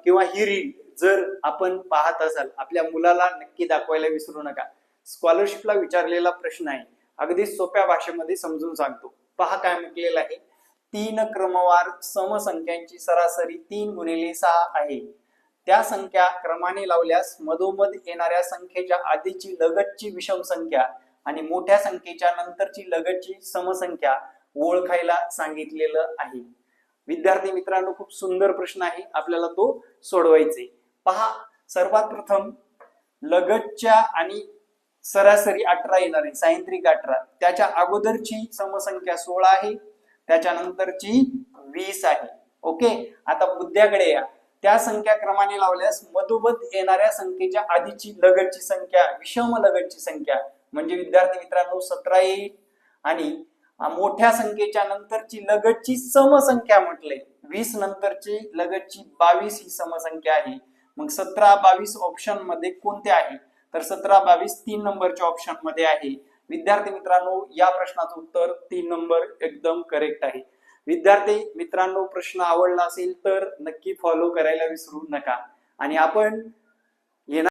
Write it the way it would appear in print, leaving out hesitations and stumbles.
किंवा ही रील जर आपण पाहत असाल, आपल्या मुलाला नक्की दाखवायला विसरू नका. स्कॉलरशिपला विचारलेला प्रश्न आहे, अगदी सोप्या भाषेमध्ये समजून सांगतो. पहा काय म्हटलेलं आहे. 3 क्रमवार समसंख्यांची सरासरी 3 गुणिले 6 आहे. त्या संख्या क्रमाने लावल्यास मधोमध येणाऱ्या संख्येच्या आधीची लगतची विषम संख्या आणि मोठ्या संख्येच्या नंतरची लगतची समसंख्या ओळखायला सांगितलेलं आहे. विद्यार्थी मित्रांनो, खूप सुंदर प्रश्न आहे, आपल्याला तो सोडवायचा आहे. पहा, सर्वात प्रथम लगतच्या आणि सरासरी 18 येणार आहे, सायंत्रिक 18. त्याच्या अगोदरची समसंख्या 16 आहे, त्याच्यानंतरची 20 आहे. ओके, आता मुद्द्याकडे या. त्या संख्या क्रमाने लावल्यास मधोमध येणाऱ्या संख्येच्या आधीची लगतची संख्या विषम लगतची संख्या म्हणजे विद्यार्थी मित्रांनो 17 येईल आणि मोठ्या संख्येच्या नंतरची लगतची समसंख्या म्हटले 20 नंतरची लगतची 22 ही समसंख्या आहे. मग 17 22 ऑप्शन मध्ये कोणते आहे, तर 17 22 3 नंबरच्या ऑप्शन मध्ये आहे. विद्यार्थी मित्रांनो, या प्रश्नाचं उत्तर 3 नंबर एकदम करेक्ट आहे. विद्यार्थी मित्रांनो, प्रश्न आवडला असेल तर नक्की फॉलो करायला विसरू नका आणि आपण